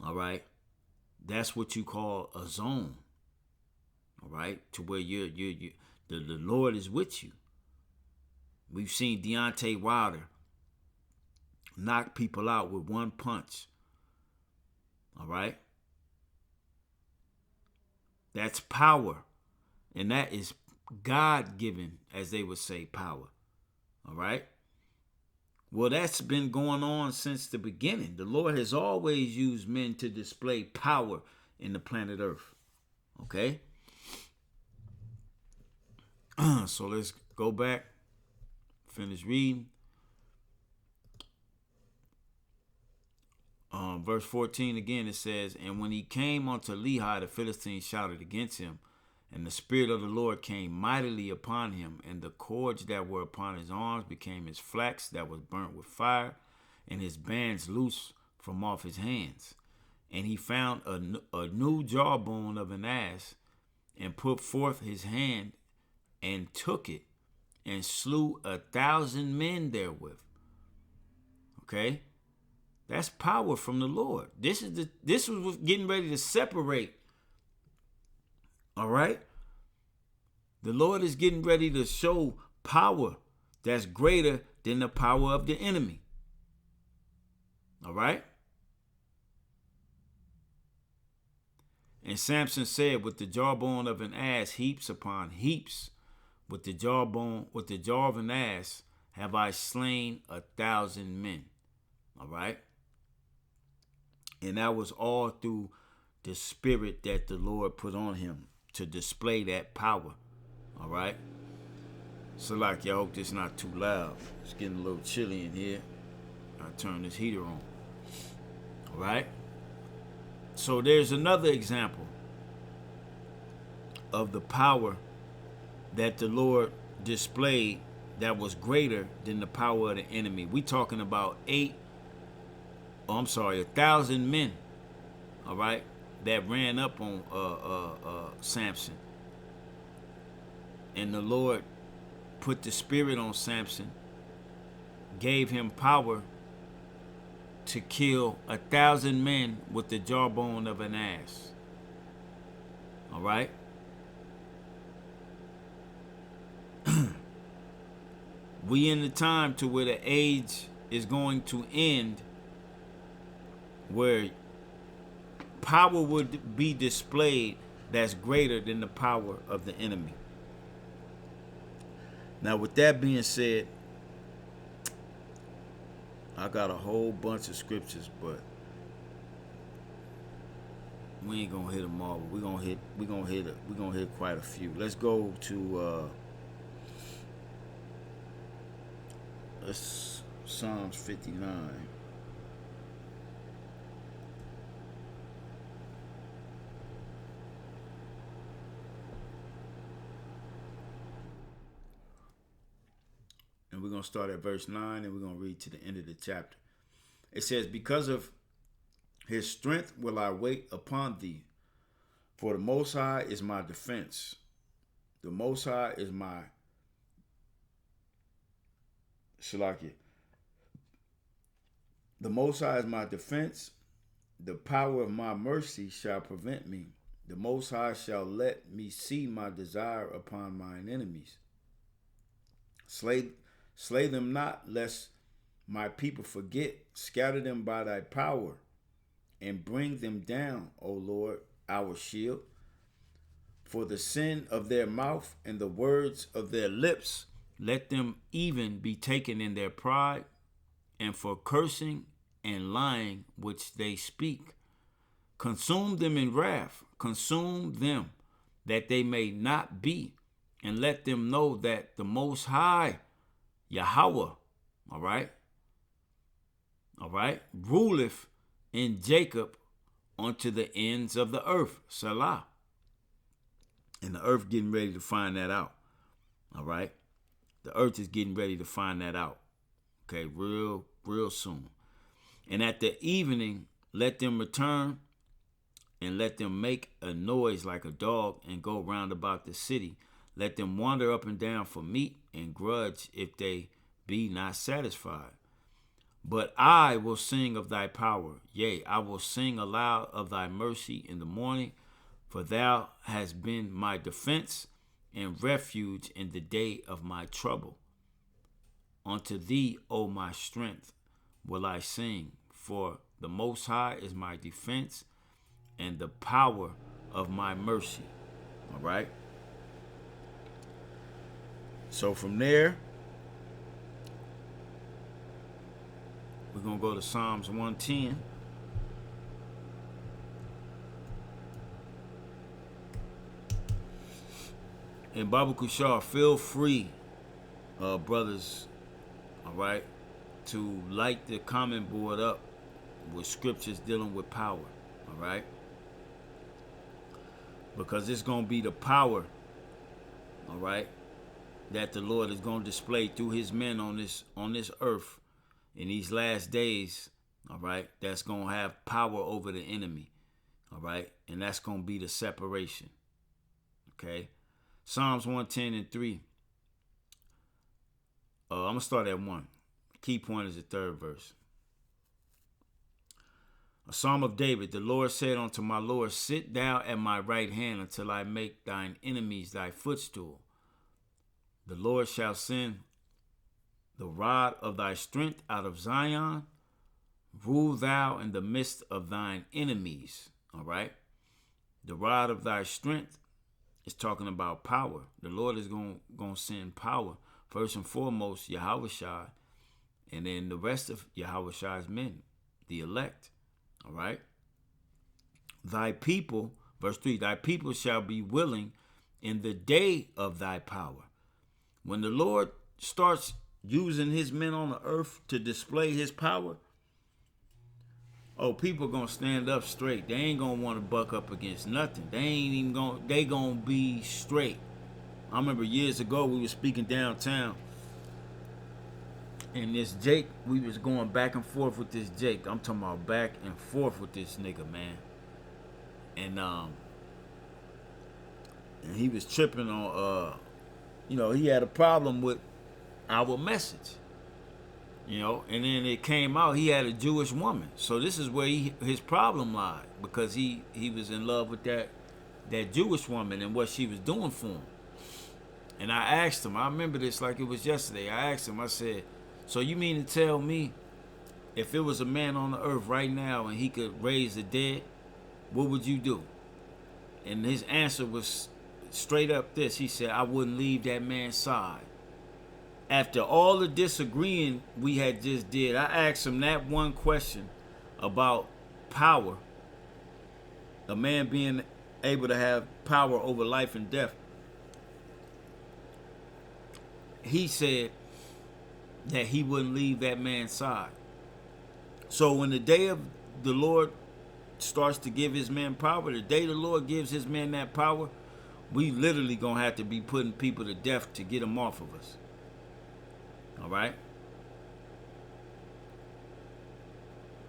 All right? That's what you call a zone. All right? To where the Lord is with you. We've seen Deontay Wilder knock people out with one punch. All right? That's power. And that is God-given, as they would say, power. All right? Well, that's been going on since the beginning. The Lord has always used men to display power in the planet Earth. Okay? So let's go back, finish reading. Verse 14 again, it says, "And when he came unto Lehi, the Philistines shouted against him, and the Spirit of the Lord came mightily upon him, and the cords that were upon his arms became as flax that was burnt with fire, and his bands loose from off his hands. And he found a new jawbone of an ass, and put forth his hand, and took it, and slew 1,000 men therewith." Okay? That's power from the Lord. This was getting ready to separate. All right? The Lord is getting ready to show power that's greater than the power of the enemy. All right? And Samson said, "With the jawbone of an ass, heaps upon heaps. With the jaw of an ass, have I slain 1,000 men." All right? And that was all through the spirit that the Lord put on him to display that power. All right? So I hope this not too loud. It's getting a little chilly in here. I'll turn this heater on. All right? So there's another example of the power that the Lord displayed that was greater than the power of the enemy. We talking about 1,000 men, all right, that ran up on Samson. And the Lord put the spirit on Samson, gave him power to kill 1,000 men with the jawbone of an ass. All right? We in the time to where the age is going to end, where power would be displayed that's greater than the power of the enemy. Now, with that being said, I got a whole bunch of scriptures, but we ain't gonna hit them all. But we're gonna hit quite a few. Let's go to Psalms 59. And we're going to start at verse 9 and we're going to read to the end of the chapter. It says, "Because of his strength will I wait upon thee, for the Most High is my defense. The Most High is my Shalakia. The Most High is my defense. The power of my mercy shall prevent me. The Most High shall let me see my desire upon mine enemies. Slay them not, lest my people forget. Scatter them by thy power, and bring them down, O Lord, our shield. For the sin of their mouth and the words of their lips, let them even be taken in their pride, and for cursing and lying which they speak. Consume them in wrath, consume them, that they may not be, and let them know that the Most High, Yahweh, all right, ruleth in Jacob unto the ends of the earth, Salah. And the earth getting ready to find that out, all right? The earth is getting ready to find that out, okay, real soon. And at the evening, let them return, and let them make a noise like a dog, and go round about the city. Let them wander up and down for meat, and grudge if they be not satisfied. But I will sing of thy power. Yea, I will sing aloud of thy mercy in the morning, for thou hast been my defense and refuge in the day of my trouble. Unto thee, O my strength, will I sing, for the Most High is my defense and the power of my mercy. All right? So from there, we're going to go to Psalms 110. And Baba Kushar, feel free, brothers, all right, to light the comment board up with scriptures dealing with power, all right? Because it's going to be the power, all right, that the Lord is going to display through his men on this earth in these last days, all right, that's going to have power over the enemy, all right? And that's going to be the separation, okay? Psalms 110 and 3. I'm going to start at 1. Key point is the third verse. A Psalm of David. The Lord said unto my Lord, sit thou at my right hand until I make thine enemies thy footstool. The Lord shall send the rod of thy strength out of Zion. Rule thou in the midst of thine enemies. All right. The rod of thy strength is talking about power. The Lord is going to send power. First and foremost, Yahushua, and then the rest of Yahushua's men, the elect. All right. Thy people, verse 3, thy people shall be willing in the day of thy power. When the Lord starts using his men on the earth to display his power, people gonna stand up straight. They ain't gonna want to buck up against nothing. They gonna be straight. I remember years ago we were speaking downtown, and this Jake, we was going back and forth with this Jake. I'm talking about back and forth with this nigga, man. And he was tripping on he had a problem with our message. And then it came out he had a Jewish woman. So this is where his problem lied, because he was in love with that Jewish woman and what she was doing for him. And I asked him, I remember this like it was yesterday. I asked him, I said, so you mean to tell me if it was a man on the earth right now and he could raise the dead, what would you do? And his answer was straight up this. He said, I wouldn't leave that man's side. After all the disagreeing we had just did, I asked him that one question about power, a man being able to have power over life and death. He said that he wouldn't leave that man's side. So when the day of the Lord starts to give his men power, the day the Lord gives his men that power, we literally gonna have to be putting people to death to get them off of us. All right?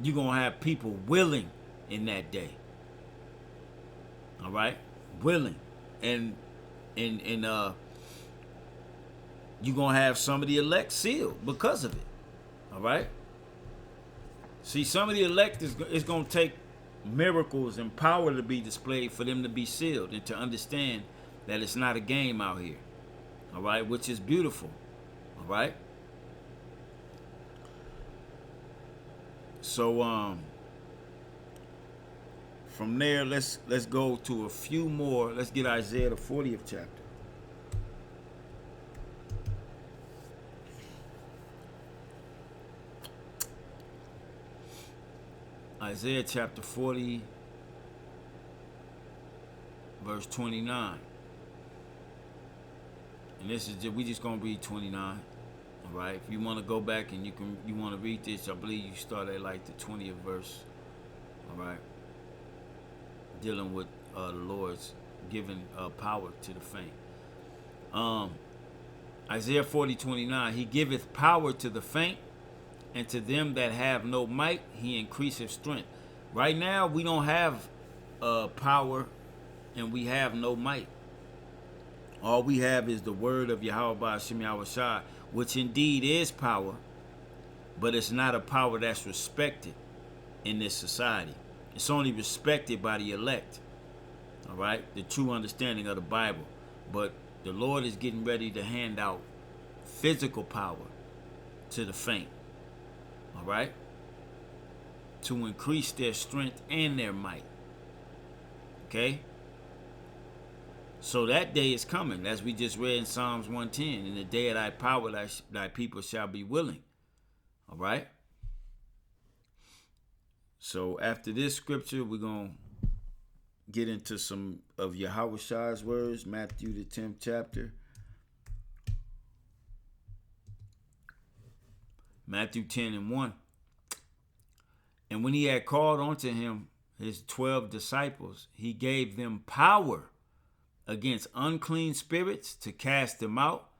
You're going to have people willing in that day. All right? Willing. And you're going to have some of the elect sealed because of it. All right? See, some of the elect is going to take miracles and power to be displayed for them to be sealed and to understand that it's not a game out here. All right? Which is beautiful. All right? So from there, let's go to a few more. Let's get Isaiah the 40th chapter. Isaiah chapter 40, verse 29. And this is we just gonna read 29. All right. If you want to go back and you want to read this, I believe you start at like the 20th verse. All right. Dealing with the Lord's giving power to the faint. Isaiah 40:29. He giveth power to the faint, and to them that have no might, he increaseth strength. Right now, we don't have power, and we have no might. All we have is the word of Yahweh Ba'ashem Yahushua, which indeed is power, but it's not a power that's respected in this society. It's only respected by the elect. All right, the true understanding of the Bible. But the Lord is getting ready to hand out physical power to the faint. All right, to increase their strength and their might. Okay. So that day is coming, as we just read in Psalms 110. In the day of thy power, thy people shall be willing. All right. So after this scripture, we're going to get into some of Yahushua's words, Matthew the 10th chapter. Matthew 10:1. And when he had called unto him his 12 disciples, he gave them power against unclean spirits to cast them out,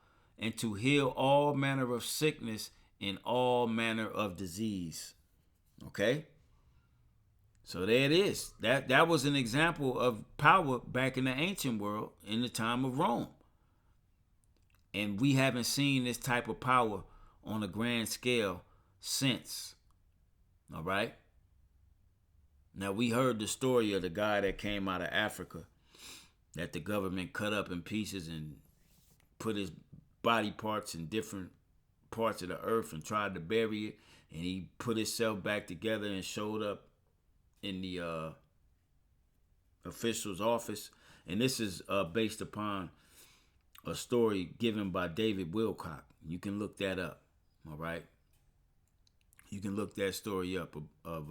and to heal all manner of sickness and all manner of disease. Okay? So there it is. That was an example of power back in the ancient world in the time of Rome. And we haven't seen this type of power on a grand scale since. All right? Now, we heard the story of the guy that came out of Africa that the government cut up in pieces and put his body parts in different parts of the earth and tried to bury it. And he put himself back together and showed up in the official's office. And this is based upon a story given by David Wilcock. You can look that up. All right. You can look that story up of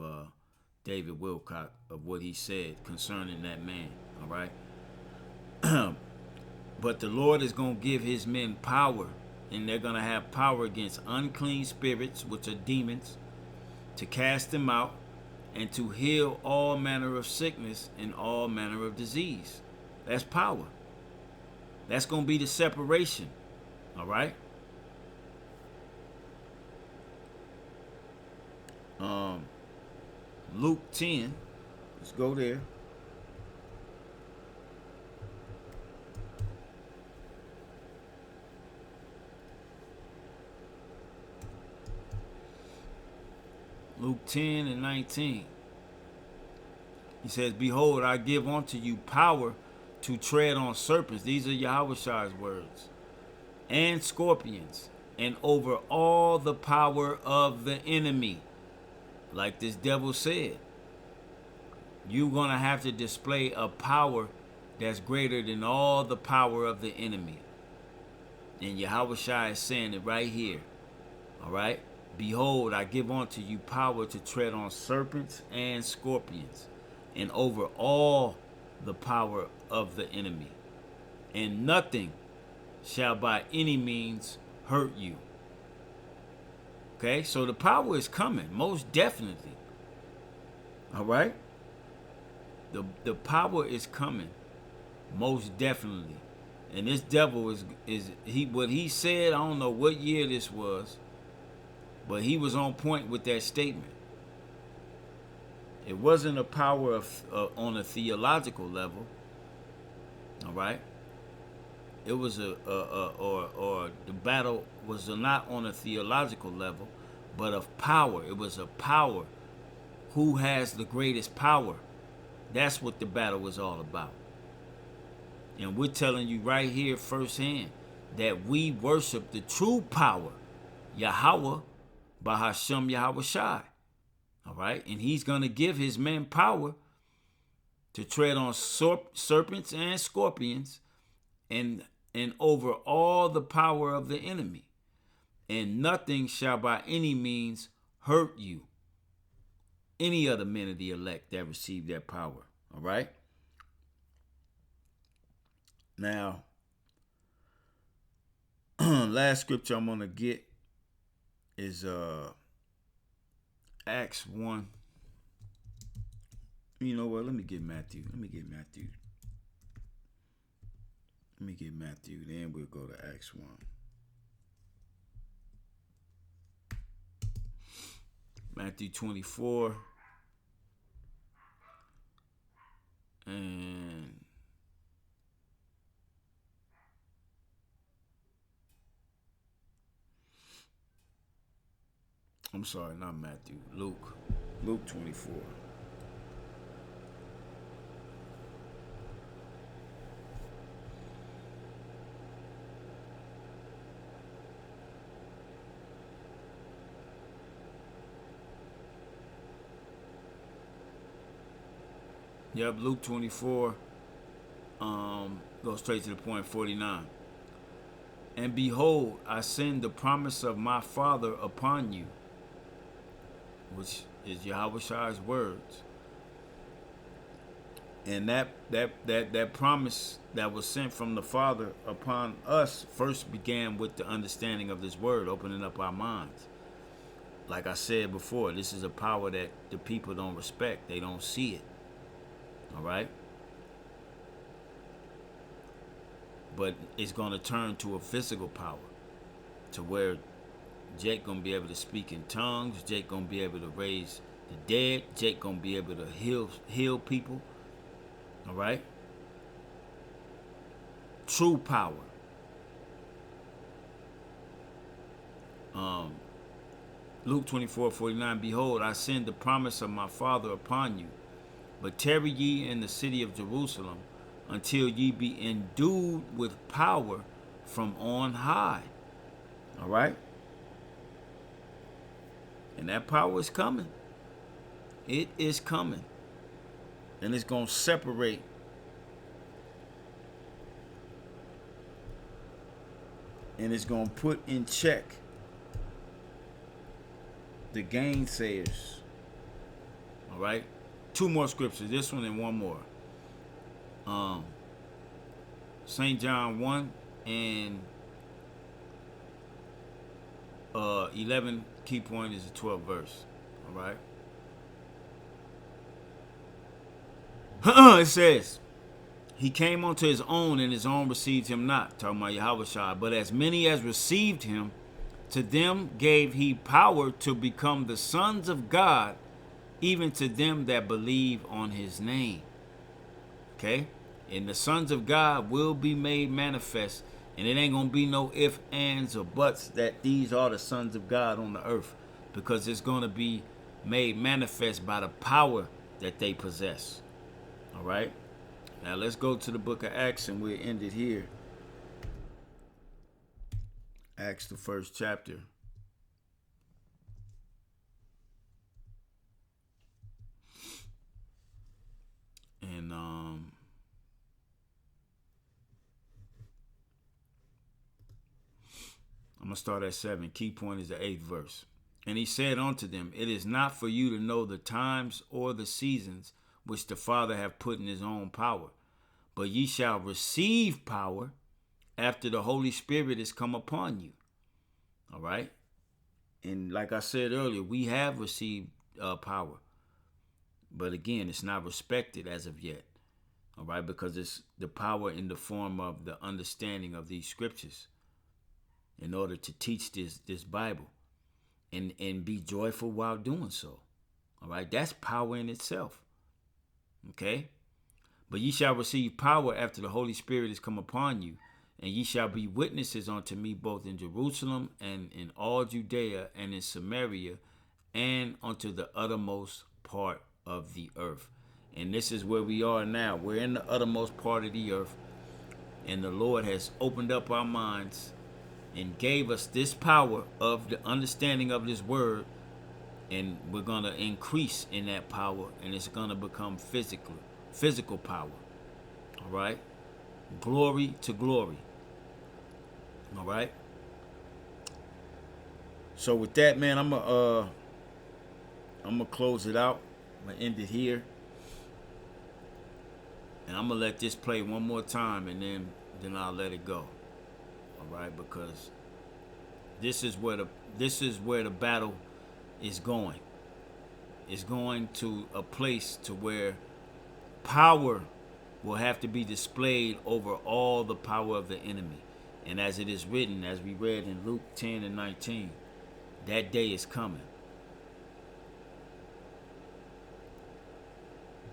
David Wilcock, of what he said concerning that man. All right. But the Lord is going to give his men power, and they're going to have power against unclean spirits, which are demons, to cast them out, and to heal all manner of sickness and all manner of disease. That's power. That's going to be the separation. All right. Luke 10. Let's go there. Luke 10:19. He says, behold, I give unto you power to tread on serpents. These are Yahushua's words. And scorpions, and over all the power of the enemy. Like this devil said, you're going to have to display a power that's greater than all the power of the enemy. And Yahushua is saying it right here. All right. Behold, I give unto you power to tread on serpents and scorpions, and over all the power of the enemy. And nothing shall by any means hurt you. Okay, so the power is coming, most definitely. All right? The power is coming, most definitely. And this devil is what he said, I don't know what year this was, but he was on point with that statement. It wasn't a power on a theological level. All right? It was or the battle was not on a theological level, but of power. It was a power. Who has the greatest power? That's what the battle was all about. And we're telling you right here firsthand that we worship the true power, Yahweh, Ba'ashem Yahushua. All right? And he's going to give his men power to tread on serpents and scorpions, and over all the power of the enemy, and nothing shall by any means hurt you. Any other men of the elect that receive that power. All right. Now, last scripture I'm gonna get is Acts 1. You know what? Let me get Matthew. Then we'll go to Acts 1. Matthew 24. And I'm sorry, not Matthew. Luke 24. Yep, Luke 24, go straight to the point, 49. And behold, I send the promise of my Father upon you, which is Yahweh's words. And that promise that was sent from the Father upon us first began with the understanding of this word, opening up our minds. Like I said before, this is a power that the people don't respect. They don't see it. All right. But it's going to turn to a physical power, to where Jake going to be able to speak in tongues. Jake going to be able to raise the dead. Jake going to be able to heal people. All right. True power. Luke 24:49. Behold, I send the promise of my Father upon you. But tarry ye in the city of Jerusalem until ye be endued with power from on high. All right? And that power is coming. It is coming. And it's going to separate and it's going to put in check the gainsayers. All right? Two more scriptures, this one and one more. St. John 1 and 11, key point is the 12th verse. All right. It says, he came unto his own, and his own received him not. Talking about Yahweh. But as many as received him, to them gave he power to become the sons of God, even to them that believe on his name. Okay? And the sons of God will be made manifest. And it ain't going to be no ifs, ands, or buts that these are the sons of God on the earth. Because it's going to be made manifest by the power that they possess. All right? Now let's go to the book of Acts, and we'll end it here. Acts, the 1st chapter. And I'm going to start at 7. Key point is the 8th verse. And he said unto them, it is not for you to know the times or the seasons which the Father hath put in his own power, but ye shall receive power after the Holy Spirit is come upon you. All right? And like I said earlier, we have received power. But again, it's not respected as of yet. All right? Because it's the power in the form of the understanding of these scriptures in order to teach this Bible and be joyful while doing so. All right? That's power in itself. Okay? But ye shall receive power after the Holy Spirit is come upon you, and ye shall be witnesses unto me both in Jerusalem and in all Judea and in Samaria and unto the uttermost part of the earth. And this is where we are now. We're in the uttermost part of the earth, and the Lord has opened up our minds and gave us this power of the understanding of this word, and we're going to increase in that power, and it's going to become physical power. All right? Glory to glory. All right? So with that, man, I'm gonna close it out. I'm gonna end it here. And I'm gonna let this play one more time, and then I'll let it go. All right? Because this is where the battle is going. It's going to a place to where power will have to be displayed over all the power of the enemy. And as it is written, as we read in Luke 10 and 19, that day is coming.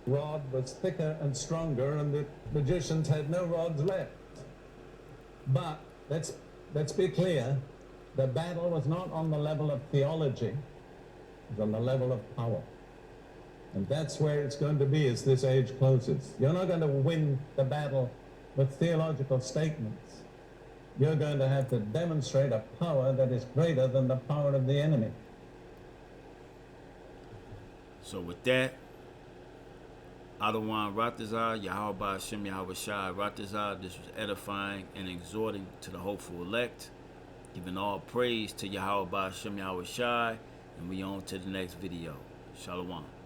Rod was thicker and stronger, and the magicians had no rods left. But let's be clear, the battle was not on the level of theology, it was on the level of power. And that's where it's going to be as this age closes. You're not going to win the battle with theological statements. You're going to have to demonstrate a power that is greater than the power of the enemy. So with that, Adawan Ratazar, Yahweh Hashem Yahweh Shai Ratazar, this was edifying and exhorting to the hopeful elect, giving all praise to Yahweh Hashem Yahweh Shai, and we on to the next video. Shalom.